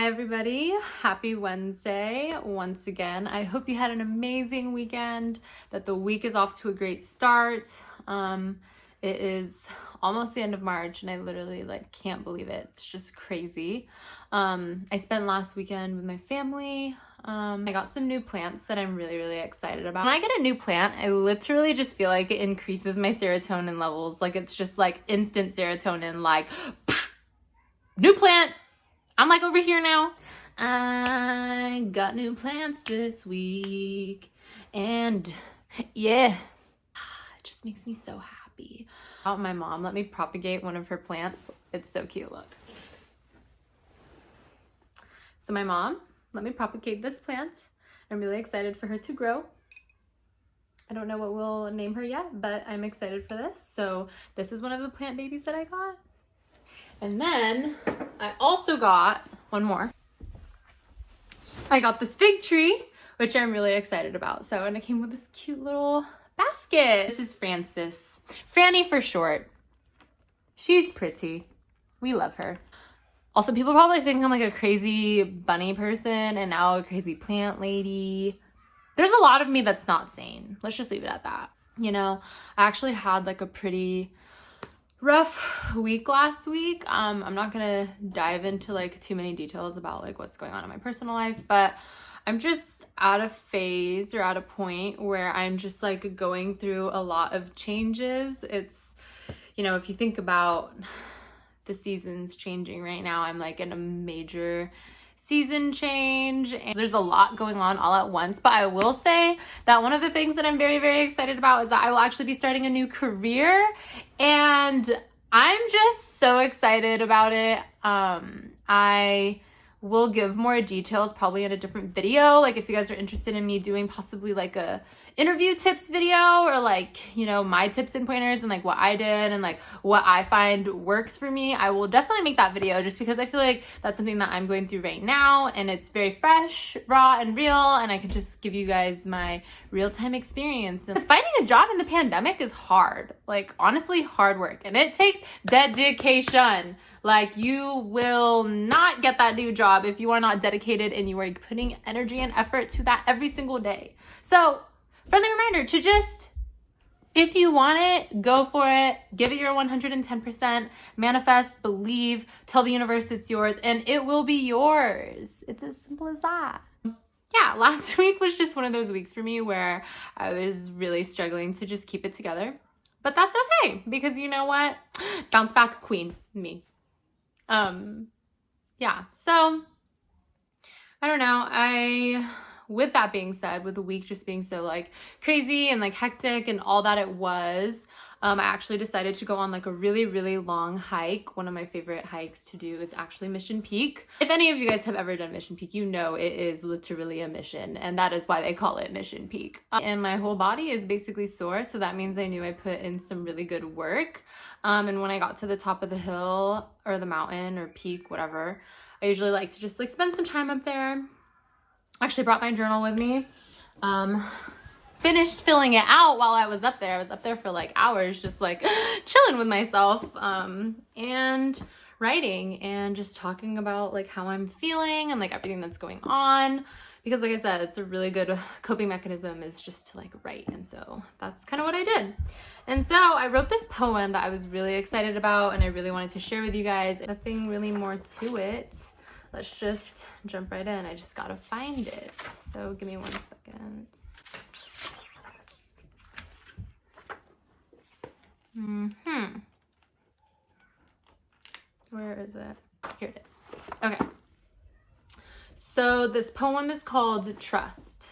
Hi everybody, happy Wednesday once again. I hope you had an amazing weekend, that the week is off to a great start. It is almost the end of March and I literally can't believe it. It's just crazy. I spent last weekend with my family. I got some new plants that I'm really excited about. When I get a new plant, I literally just feel like it increases my serotonin levels. It's just instant serotonin, new plant. I'm over here now. I got new plants this week and yeah, it just makes me so happy. My mom let me propagate one of her plants. It's so cute, look. So my mom let me propagate this plant. I'm really excited for her to grow. I don't know what we'll name her yet, but I'm excited for this. So this is one of the plant babies that I got. And then I also got one more. I got this fig tree, which I'm really excited about. And it came with this cute little basket. This is Frances. Franny for short. She's pretty. We love her. Also, people probably think I'm a crazy bunny person and now a crazy plant lady. There's a lot of me that's not sane. Let's just leave it at that. I actually had a pretty rough week last week. I'm not gonna dive into too many details about what's going on in my personal life, but I'm just at a phase or at a point where I'm just going through a lot of changes. It's, if you think about the seasons changing right now, I'm in a major season change and there's a lot going on all at once. But I will say that one of the things that I'm very excited about is that I will actually be starting a new career and I'm just so excited about it. I will give more details probably in a different video. If you guys are interested in me doing possibly a interview tips video or my tips and pointers and what I did and what I find works for me, I will definitely make that video just because I feel that's something that I'm going through right now and it's very fresh, raw, and real, and I can just give you guys my real-time experience. And finding a job in the pandemic is hard, honestly hard work, and it takes dedication. You will not get that new job if you are not dedicated and you are putting energy and effort to that every single day. So friendly reminder to just, if you want it, go for it. Give it your 110%. Manifest, believe, tell the universe it's yours, and it will be yours. It's as simple as that. Yeah, last week was just one of those weeks for me where I was really struggling to just keep it together. But that's okay, because you know what? Bounce back queen, me. Yeah, so I don't know. With that being said, with the week just being so crazy and hectic and all that it was, I actually decided to go on a really long hike. One of my favorite hikes to do is actually Mission Peak. If any of you guys have ever done Mission Peak, you know it is literally a mission, and that is why they call it Mission Peak. And my whole body is basically sore, so that means I knew I put in some really good work. And when I got to the top of the hill or the mountain or peak, whatever, I usually like to just spend some time up there. Actually brought my journal with me. Finished filling it out while I was up there. I was up there for hours just chilling with myself and writing and just talking about how I'm feeling and everything that's going on, because I said, it's a really good coping mechanism is just to write, and so that's kind of what I did. And so I wrote this poem that I was really excited about and I really wanted to share with you guys. Nothing really more to it. Let's just jump right in. I just gotta find it. So give me 1 second. Where is it? Here it is. Okay. So this poem is called Trust.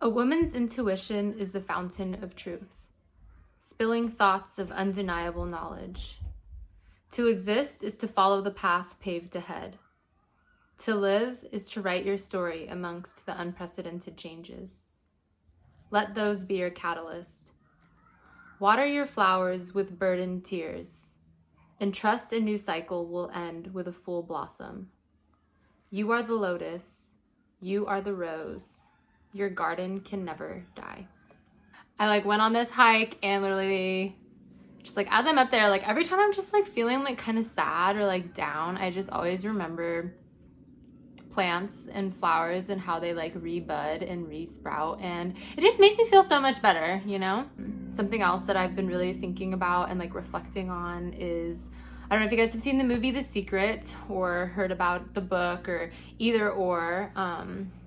A woman's intuition is the fountain of truth, spilling thoughts of undeniable knowledge. To exist is to follow the path paved ahead. To live is to write your story amongst the unprecedented changes. Let those be your catalyst. Water your flowers with burdened tears, and trust a new cycle will end with a full blossom. You are the lotus, you are the rose, your garden can never die. I went on this hike and literally just like as I'm up there, like every time I'm just like feeling like kind of sad or like down, I just always remember plants and flowers and how they like rebud and resprout, and it just makes me feel so much better, you know? Something else that I've been really thinking about and like reflecting on is, I don't know if you guys have seen the movie The Secret or heard about the book or either or.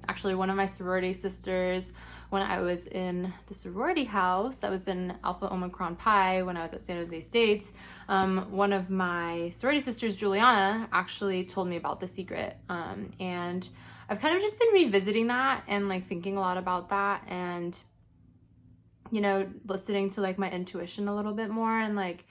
Actually, one of my sorority sisters, when I was in the sorority house, I was in Alpha Omicron Pi when I was at San Jose State. One of my sorority sisters, Juliana, actually told me about The Secret. And I've kind of just been revisiting that and like thinking a lot about that, and, you know, listening to like my intuition a little bit more. And like,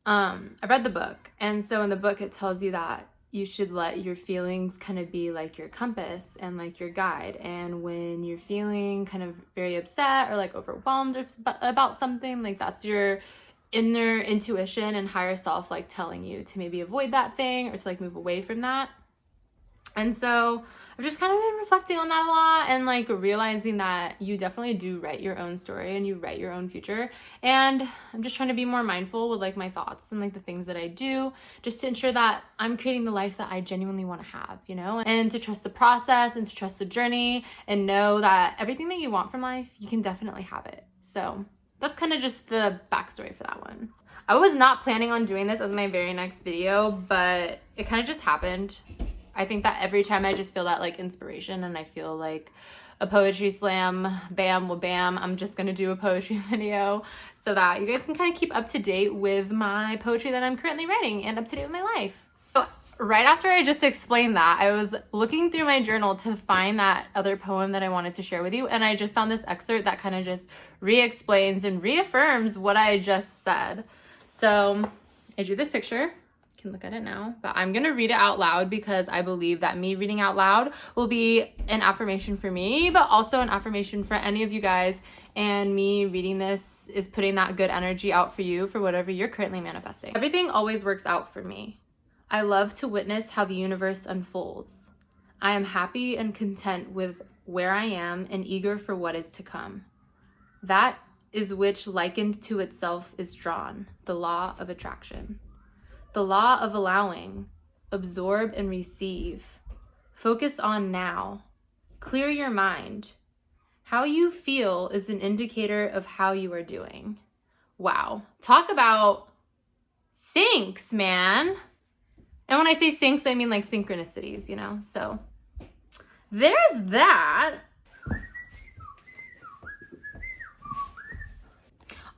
I read the book. And so in the book, it tells you that you should let your feelings kind of be like your compass and like your guide. And when you're feeling kind of very upset or like overwhelmed about something, like that's your inner intuition and higher self like telling you to maybe avoid that thing or to like move away from that. And so I've just kind of been reflecting on that a lot and like realizing that you definitely do write your own story and you write your own future. And I'm just trying to be more mindful with like my thoughts and like the things that I do, just to ensure that I'm creating the life that I genuinely want to have, you know, and to trust the process and to trust the journey and know that everything that you want from life, you can definitely have it. So that's kind of just the backstory for that one. I was not planning on doing this as my very next video, but it kind of just happened. I think that every time I just feel that like inspiration and I feel like a poetry slam, bam, well, bam, I'm just gonna do a poetry video so that you guys can kind of keep up to date with my poetry that I'm currently writing and up to date with my life. So right after I just explained that, I was looking through my journal to find that other poem that I wanted to share with you, and I just found this excerpt that kind of just re-explains and reaffirms what I just said. So I drew this picture. Can look at it now, but I'm gonna read it out loud because I believe that me reading out loud will be an affirmation for me, but also an affirmation for any of you guys, and me reading this is putting that good energy out for you for whatever you're currently manifesting. Everything always works out for me. I love to witness how the universe unfolds. I am happy and content with where I am and eager for what is to come. That is which likened to itself is drawn, the law of attraction. The law of allowing, absorb and receive. Focus on now. Clear your mind. How you feel is an indicator of how you are doing. Wow. Talk about syncs, man. And when I say syncs, I mean like synchronicities, you know? So there's that.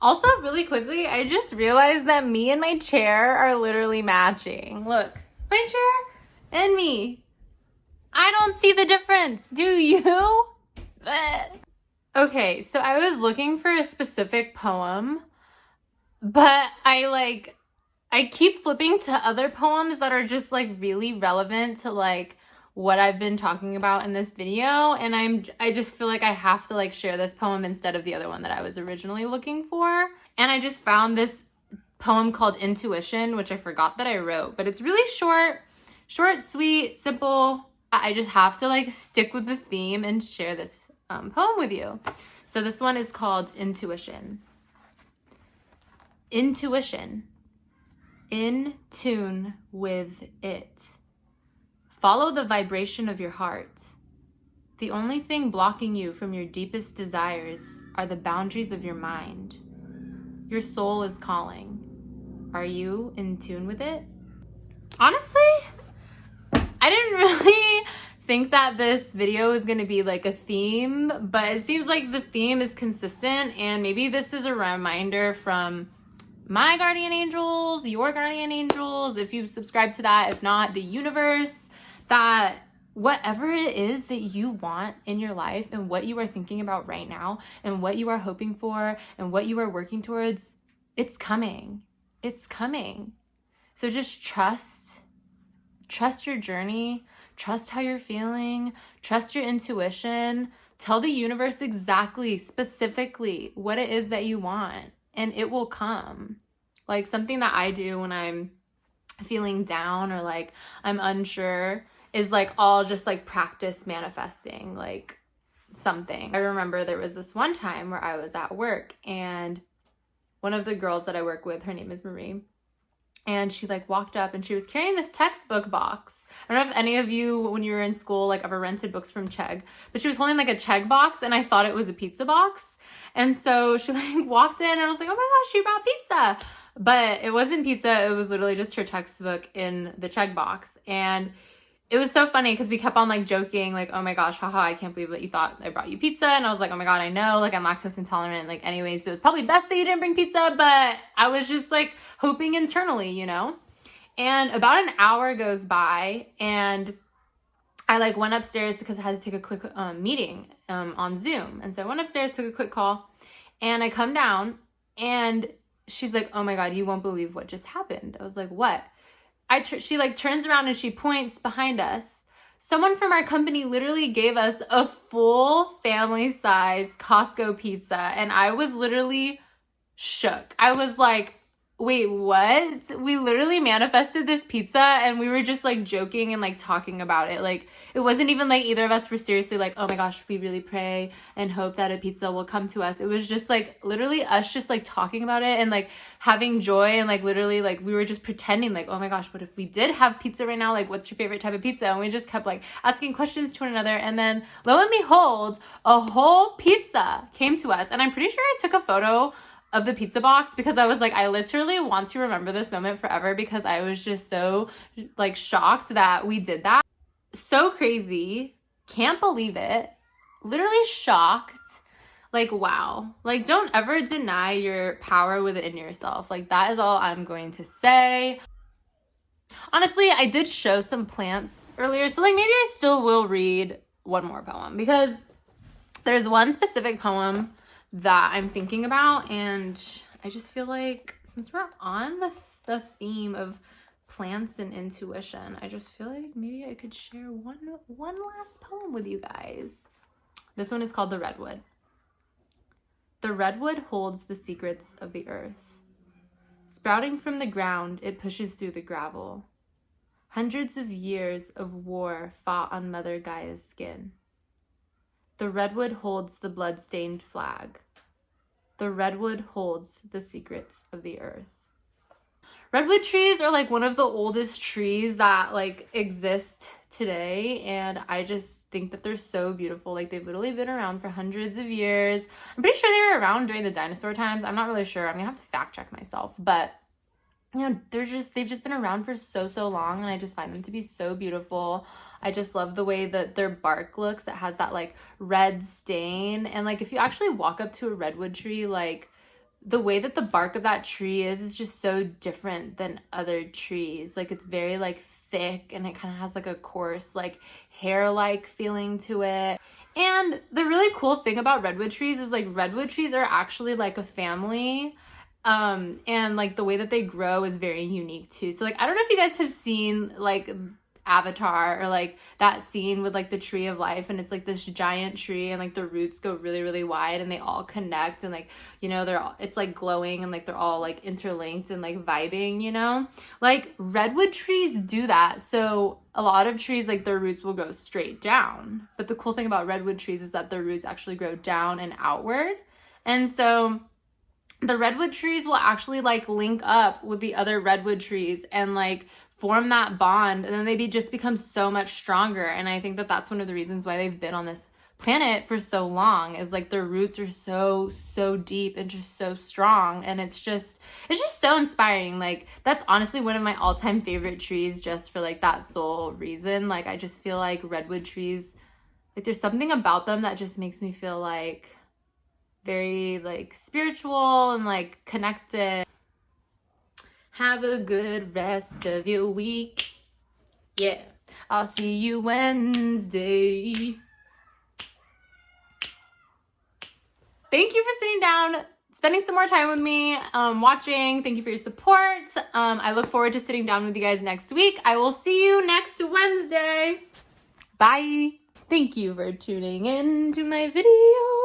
Also, really quickly, I just realized that me and my chair are literally matching. Look, my chair and me. I don't see the difference. Do you? Okay, so I was looking for a specific poem, but I keep flipping to other poems that are just like really relevant to like what I've been talking about in this video, and I just feel like I have to like share this poem instead of the other one that I was originally looking for. And I just found this poem called Intuition, which I forgot that I wrote, but it's really short, sweet, simple. I just have to like stick with the theme and share this poem with you. So this one is called Intuition. Intuition. In tune with it. Follow the vibration of your heart. The only thing blocking you from your deepest desires are the boundaries of your mind. Your soul is calling. Are you in tune with it? Honestly, I didn't really think that this video is going to be like a theme, but it seems like the theme is consistent, and maybe this is a reminder from my guardian angels, your guardian angels, if you subscribe to that, if not, the universe, that whatever it is that you want in your life and what you are thinking about right now and what you are hoping for and what you are working towards, it's coming. It's coming. So just trust your journey, trust how you're feeling, trust your intuition, tell the universe exactly, specifically what it is that you want, and it will come. Like something that I do when I'm feeling down or like I'm unsure is like all just like practice manifesting like something. I remember there was this one time where I was at work and one of the girls that I work with, her name is Marie, and she like walked up and she was carrying this textbook box. I don't know if any of you, when you were in school, like ever rented books from Chegg, but she was holding like a Chegg box and I thought it was a pizza box. And so she like walked in and I was like, oh my gosh, she brought pizza. But it wasn't pizza. It was literally just her textbook in the Chegg box. And it was so funny because we kept on like joking, like, oh my gosh, haha, I can't believe that you thought I brought you pizza. And I was like, oh my God, I know, like I'm lactose intolerant. Like anyways, it was probably best that you didn't bring pizza, but I was just like hoping internally, you know? And about an hour goes by and I like went upstairs because I had to take a quick meeting on Zoom. And so I went upstairs, took a quick call, and I come down and she's like, oh my God, you won't believe what just happened. I was like, what? She like turns around and she points behind us. Someone from our company literally gave us a full family size Costco pizza. And I was literally shook. I was like, wait, what? We literally manifested this pizza and we were just like joking and like talking about it. Like it wasn't even like either of us were seriously like, oh my gosh, we really pray and hope that a pizza will come to us. It was just like literally us just like talking about it and like having joy and like literally like we were just pretending like, oh my gosh, what if we did have pizza right now? Like what's your favorite type of pizza? And we just kept like asking questions to one another. And then lo and behold, a whole pizza came to us. And I'm pretty sure I took a photo of the pizza box because I was like, I literally want to remember this moment forever because I was just so like shocked that we did that. So crazy. Can't believe it. Literally shocked. Like, wow. Like, don't ever deny your power within yourself. Like, that is all I'm going to say. Honestly, I did show some plants earlier, so like maybe I still will read one more poem because there's one specific poem that I'm thinking about, and I just feel like since we're on the theme of plants and intuition, I just feel like maybe I could share one last poem with you guys. This one is called The Redwood. The redwood holds the secrets of the earth. Sprouting from the ground, it pushes through the gravel. Hundreds of years of war fought on Mother Gaia's skin. The redwood holds the blood-stained flag. The redwood holds the secrets of the earth. Redwood trees are like one of the oldest trees that like exist today, and I just think that they're so beautiful. Like they've literally been around for hundreds of years. I'm pretty sure they were around during the dinosaur times. I'm not really sure. I'm gonna have to fact check myself, but you know, they've just been around for so long, and I just find them to be so beautiful. I just love the way that their bark looks. It has that like red stain, and like if you actually walk up to a redwood tree, like the way that the bark of that tree is just so different than other trees. Like it's very like thick, and it kind of has like a coarse like hair-like feeling to it. And the really cool thing about redwood trees is like redwood trees are actually like a family. And like the way that they grow is very unique too. So like I don't know if you guys have seen like Avatar or like that scene with like the tree of life, and it's like this giant tree and like the roots go really wide and they all connect, and like, you know, it's like glowing and like they're all like interlinked and like vibing, you know, like redwood trees do that. So a lot of trees, like their roots will go straight down, but the cool thing about redwood trees is that their roots actually grow down and outward. And so the redwood trees will actually like link up with the other redwood trees and like form that bond, and then they just become so much stronger. And I think that that's one of the reasons why they've been on this planet for so long, is like their roots are so deep and just so strong. And it's just so inspiring. Like that's honestly one of my all-time favorite trees, just for like that sole reason. Like I just feel like redwood trees, like there's something about them that just makes me feel like very like spiritual and like connected. Have a good rest of your week. Yeah, I'll see you Wednesday. Thank you for sitting down, spending some more time with me, watching. Thank you for your support. I look forward to sitting down with you guys next week. I will see you next Wednesday. Bye. Thank you for tuning in to my video.